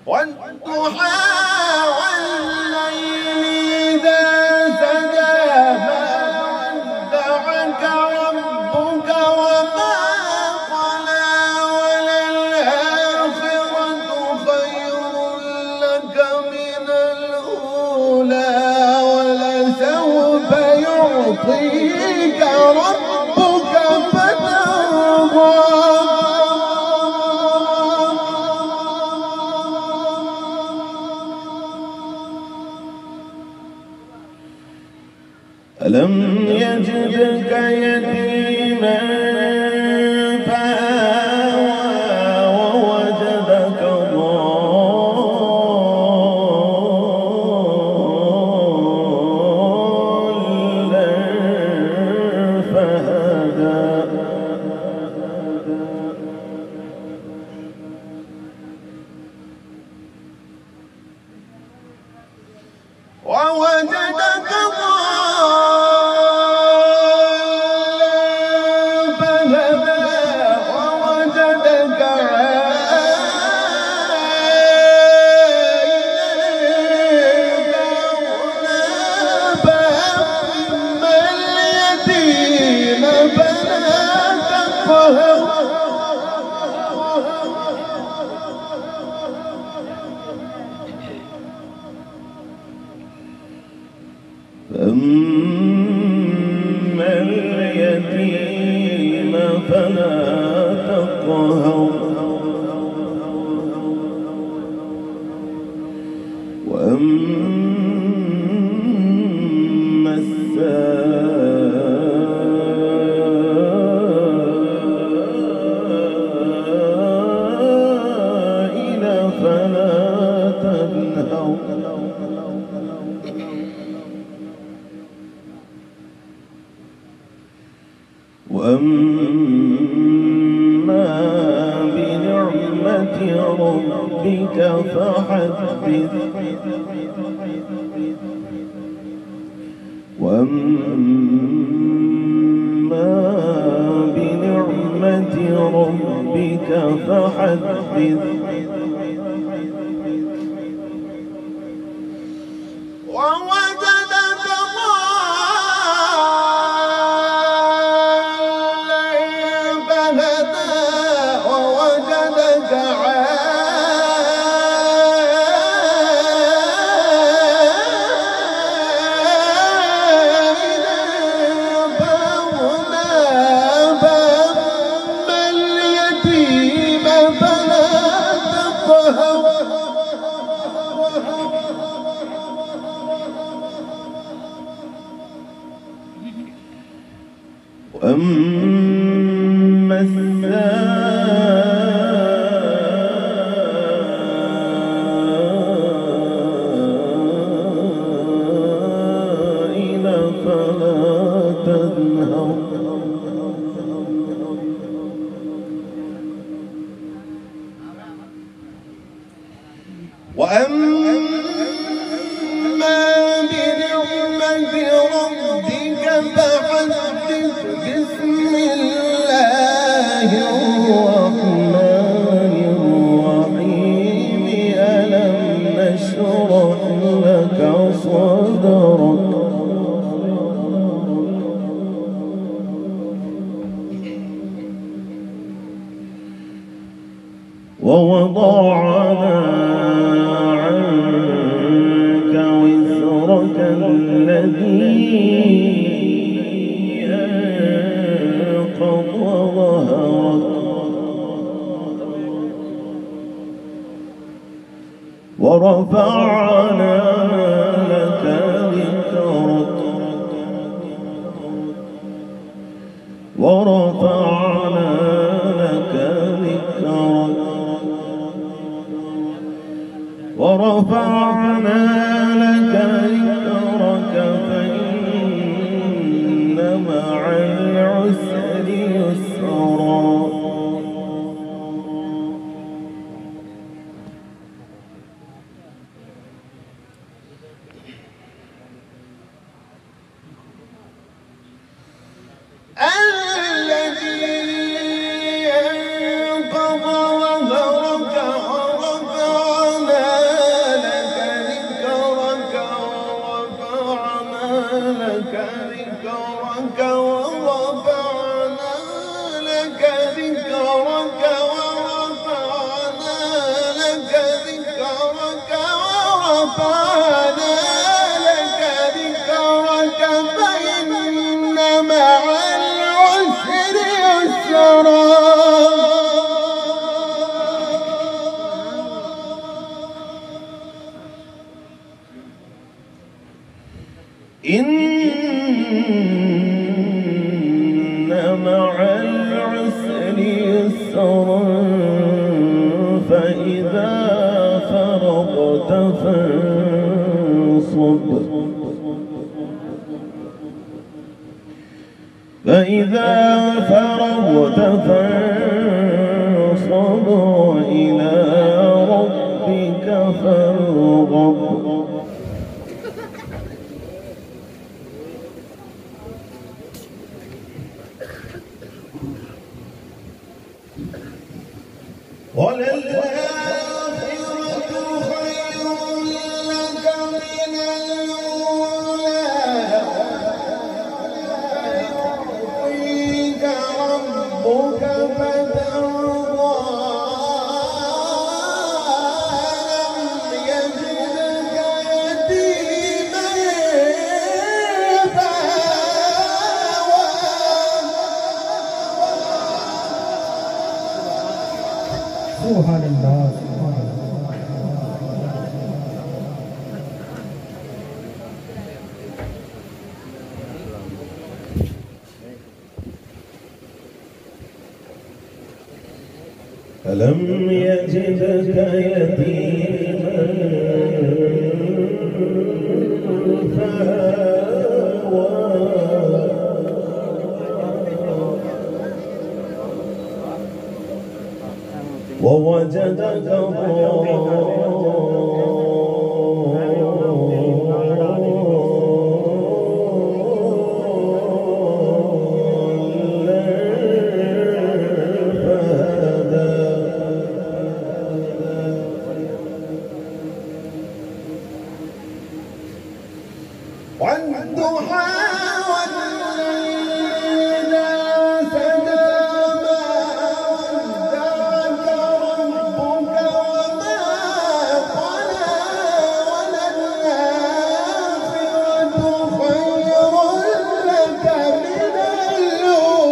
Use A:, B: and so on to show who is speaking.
A: والضحى والليل إذا سجى ما ودعك ربك وما قلى وللآخرة خير لك من الأولى ولسوف يعطيك ربك فترضى ألم يجدك يتيما فآوى ووجدك ضالا فهدى ووجدك فأما اليتيم فلا تقهر وأما السائل فلا تنهر وأما بنعمة ربك فحدث وأما بنعمة ربك فحدث ووجدك ضالا فهدى ووجدك عائلا فأغنى فأما اليتيم فلا تقهر وأما السائل فلا تنهر وأما بنعمة ربك فحدث بسم الله الرحمن الرحيم ألم نشرح لك صدرك ووضعنا عنك وزرك الذي أنقض ظهرك ورفعنا لك ذكرك ورفعنا لك ذكرك ورفعنا لك ذكرك فإن مع العسر يسرا الذي أنقض ظهرك ورفعنا إن مع العسر يسرا فإذا فرغت فانصب وإلى ربك فارغب وللآخرة خير لك من الأولى يعطيك ربك فترضى ألم يجدك يتيما فآوى
B: سبحان الله سبحان الله.
A: ألم يجدك يتيما فآوى ووجدك والضحى والليل إذا سجى ما ودعك ربك وما قلى وللآخرة خير لك من الأولى